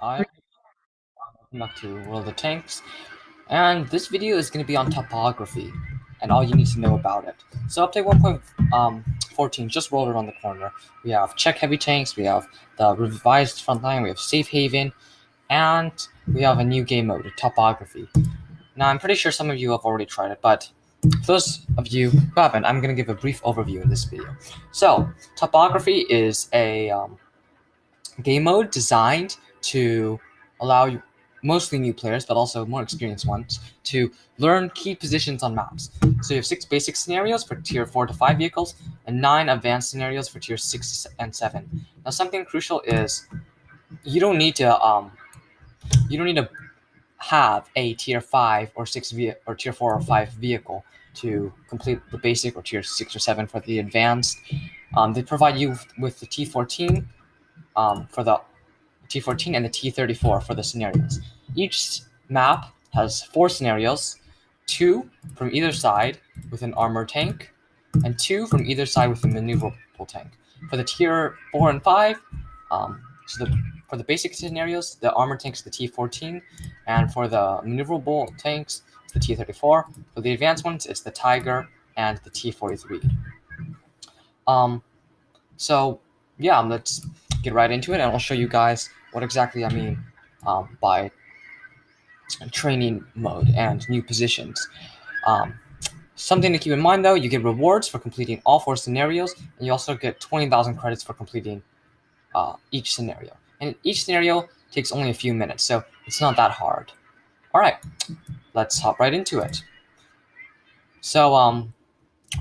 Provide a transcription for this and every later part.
Hi, welcome back to World of the Tanks, and this video is going to be on topography and all you need to know about it. So update 1.14 just rolled around the corner. We have check heavy tanks, we have the revised frontline, we have safe haven, and we have a new game mode, topography. Now I'm pretty sure some of you have already tried it, but for those of you who haven't, I'm going to give a brief overview in this video. So topography is a game mode designed to allow you, mostly new players, but also more experienced ones, to learn key positions on maps. So you have 6 basic scenarios for tier 4 to 5 vehicles, and 9 advanced scenarios for tier 6 and 7. Now, something crucial is you don't need to have a tier 5 or 6 or tier 4 or 5 vehicle to complete the basic, or tier 6 or 7 for the advanced. They provide you with the T14 for the T14 and the T34 for the scenarios. Each map has 4 scenarios, 2 from either side with an armored tank, and 2 from either side with a maneuverable tank. For the tier 4 and 5, for the basic scenarios, the armored tank is the T14, and for the maneuverable tanks, it's the T34. For the advanced ones, it's the Tiger and the T43. So yeah, let's get right into it, and I'll show you guys what exactly I mean by training mode and new positions. Something to keep in mind, though, you get rewards for completing all 4 scenarios, and you also get 20,000 credits for completing each scenario. And each scenario takes only a few minutes, so it's not that hard. All right, let's hop right into it. So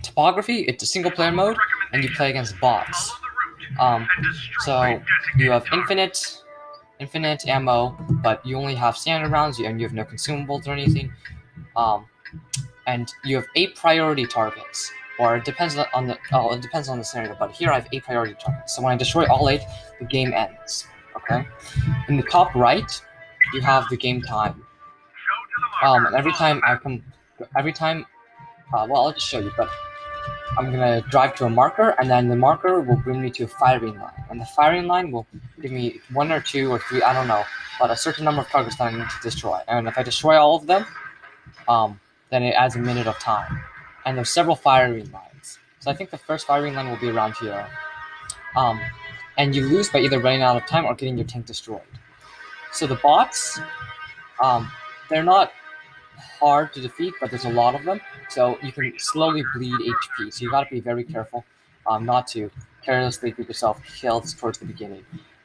topography, it's a single player mode, and you play against bots. So you have infinite ammo, but you only have standard rounds, and you have no consumables or anything. And you have 8 priority targets, or it depends on the scenario. But here I have 8 priority targets. So when I destroy all 8, the game ends. Okay. In the top right, you have the game time. And every time, well, I'll just show you, but I'm gonna drive to a marker, and then the marker will bring me to a firing line, and the firing line will give me 1 or 2 or 3, I don't know, but a certain number of targets that I need to destroy. And if I destroy all of them, then it adds a minute of time. And there's several firing lines. So I think the first firing line will be around here. And you lose by either running out of time or getting your tank destroyed. So the bots, they're not hard to defeat, but there's a lot of them, so you can slowly bleed HP. So you gotta be very careful not to carelessly give yourself kills towards the beginning.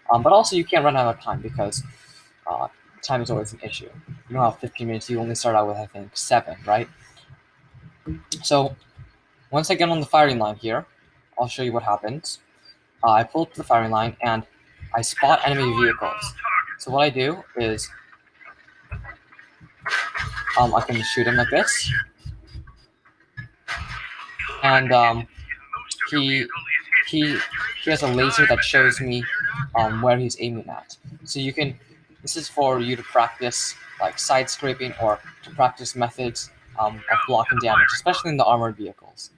But also you can't run out of time, because time is always an issue. You don't have 15 minutes, you only start out with, I think, 7, right? So once I get on the firing line here, I'll show you what happens. I pull up to the firing line, and I spot enemy vehicles. So what I do is I can shoot him like this, and he has a laser that shows me where he's aiming at. So you can, this is for you to practice like side scraping, or to practice methods of blocking damage, especially in the armored vehicles.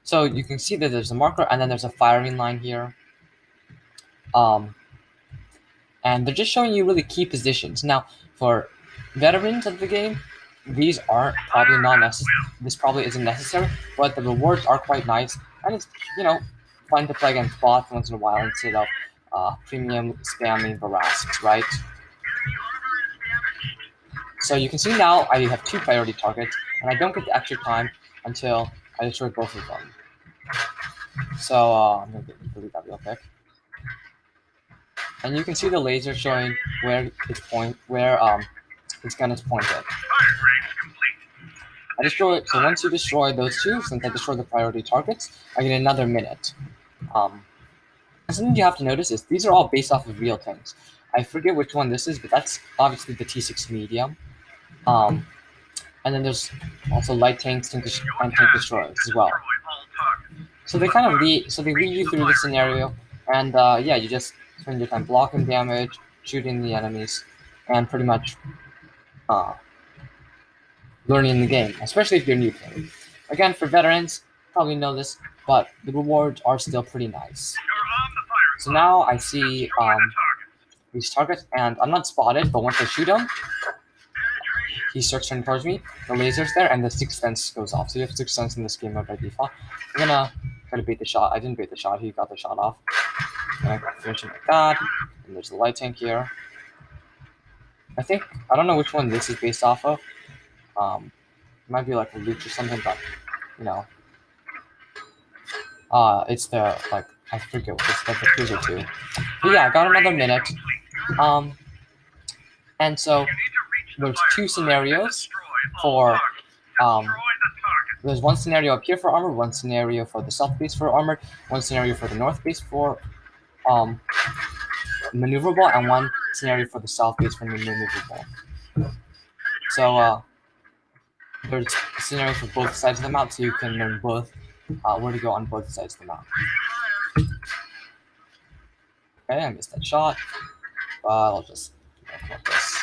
So you can see that there's a marker, and then there's a firing line here. And they're just showing you really key positions. Now, for veterans of the game, these aren't probably not necessary. This probably isn't necessary, but the rewards are quite nice, and it's, you know, fun to play against bots once in a while instead of premium spamming Barasks, right? So you can see now I have 2 priority targets, and I don't get the extra time until I destroy both of them. So I'm gonna delete that real quick. And you can see the laser showing where its gun is pointed. I destroy it. So once you destroy those 2, since I destroyed the priority targets, I get another minute. Something you have to notice is these are all based off of real tanks. I forget which one this is, but that's obviously the T6 medium. And then there's also light tanks and tank destroyers as well. So they kind of lead you through the scenario, and yeah, you just spend your time blocking damage, shooting the enemies, and pretty much learning the game, especially if you're new player. Again, for veterans, probably know this, but the rewards are still pretty nice. So now I see these targets, and I'm not spotted, but once I shoot him, he starts turning towards me. The laser's there, and the sixth sense goes off. So you have sixth sense in this game mode by default. I'm gonna try to bait the shot. I didn't bait the shot. He got the shot off. And I finish him like that. And there's the light tank here. I don't know which one this is based off of. It might be like a loot or something, but you know, it's the like I forget what it's like the cruiser 2. But yeah, I got another minute. And so there's two scenarios for there's one scenario up here for armor, one scenario for the south base for armored, one scenario for the north base for maneuverable, and one scenario for the south base for maneuverable. So there's a scenario for both sides of the map, so you can learn both where to go on both sides of the map. Okay, I missed that shot, but I'll just come up this.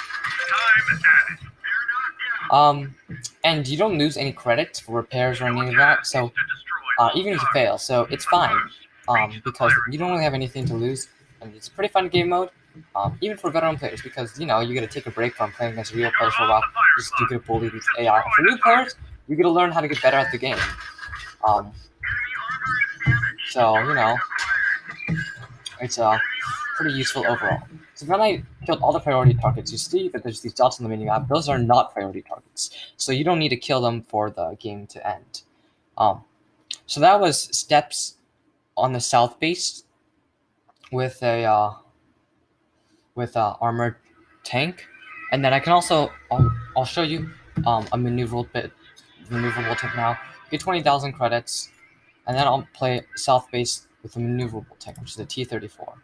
And you don't lose any credits for repairs or any of that, so even if you fail, so it's fine, because you don't really have anything to lose, and it's a pretty fun game mode, even for veteran players, because, you know, you gotta take a break from playing against real players for a while, just you get to bully these AI. For new players, you gotta learn how to get better at the game. So, you know, it's pretty useful overall. So when I killed all the priority targets, you see that there's these dots on the mini-map. Those are not priority targets, so you don't need to kill them for the game to end. So that was steps on the south base with a armored tank, and then I can also I'll show you a maneuverable tank now. Get 20,000 credits, and then I'll play south base with a maneuverable tank, which is a T-34.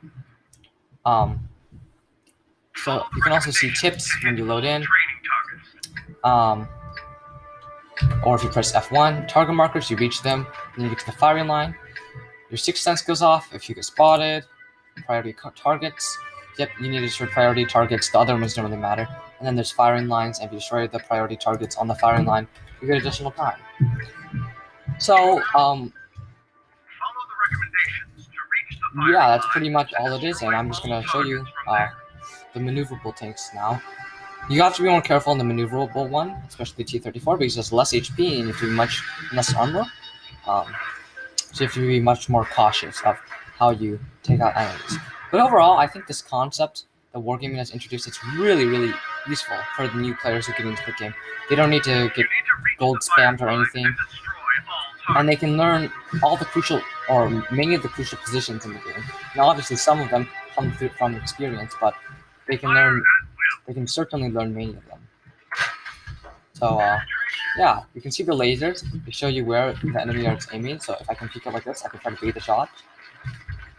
So you can also see tips when you load in. Or if you press F1, target markers, you reach them, then you get to the firing line. Your sixth sense goes off if you get spotted. Priority targets. Yep, you need to destroy priority targets. The other ones don't really matter. And then there's firing lines, and if you destroy the priority targets on the firing line, you get additional time. So, yeah, that's pretty much all it is, and I'm just gonna show you the maneuverable tanks now. You have to be more careful on the maneuverable one, especially the T-34, because there's less HP and you have to be much less armor. So you have to be much more cautious of how you take out enemies. But overall, I think this concept that Wargaming has introduced, it's really, really useful for the new players who get into the game. They don't need to get gold spammed or anything, and they can learn all the crucial, or many of the crucial positions in the game. Now, obviously, some of them come through from experience, but they can certainly learn many of them. So, yeah, you can see the lasers. They show you where the enemy is aiming. So if I can peek up like this, I can try to bait the shot.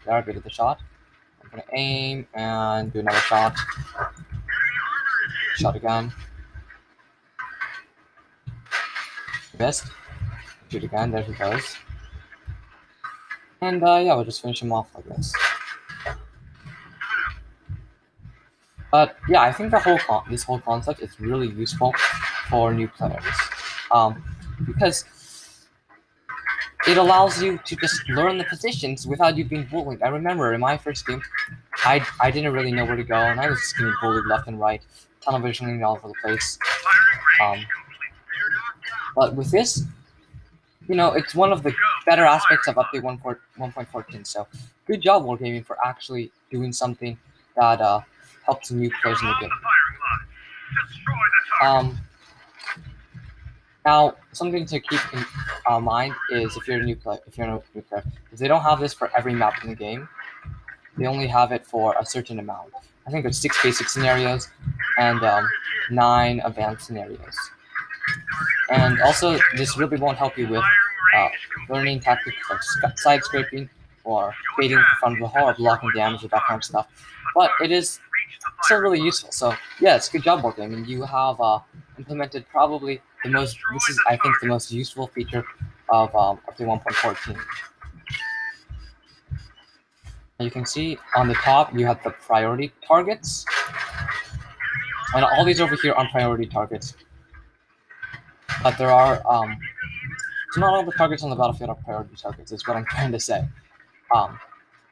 There, I baited the shot. I'm gonna aim and do another shot. Shot again. Missed. Shoot again. There he goes. And yeah, we'll just finish him off like this. But yeah, I think this whole concept is really useful for new players, because it allows you to just learn the positions without you being bullied. I remember in my first game, I didn't really know where to go, and I was just getting bullied left and right, tunnel visioning all over the place. But with this, you know, it's one of the better aspects of update 1.14. So good job, Wargaming, for actually doing something that helps new players in the game. Now, something to keep in mind is if you're a new player, is they don't have this for every map in the game. They only have it for a certain amount. I think there's 6 basic scenarios and 9 advanced scenarios. And also, this really won't help you with learning tactics like side scraping or baiting the front of the hull or blocking damage or that kind of stuff. But it is still really useful. So yes, good job, Wargaming. You have implemented probably the most. This is, I think, the most useful feature of update 1.14. You can see on the top you have the priority targets, and all these over here are priority targets. But there are so not all the targets on the battlefield are priority targets. Is what I'm trying to say.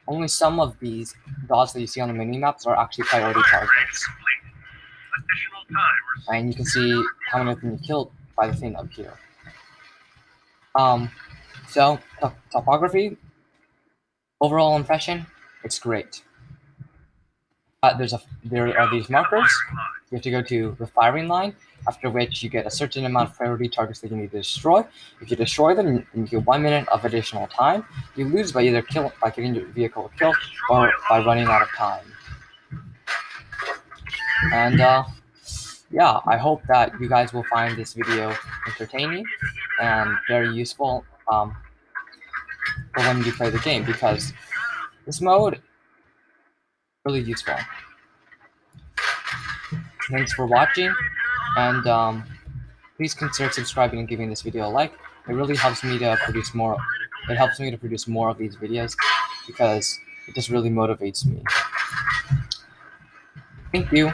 only some of these dots that you see on the mini-maps are actually priority targets. And you can see how many of them you killed by the thing up here. So topography, overall impression, it's great. There are these markers. You have to go to the firing line, after which you get a certain amount of priority targets that you need to destroy. If you destroy them, you get 1 minute of additional time. You lose by either getting your vehicle killed or by running out of time. And yeah, I hope that you guys will find this video entertaining and very useful for when you play the game, because this mode is really useful. Thanks for watching, and please consider subscribing and giving this video a like. It really helps me to produce more. It helps me to produce more of these videos because it just really motivates me. Thank you.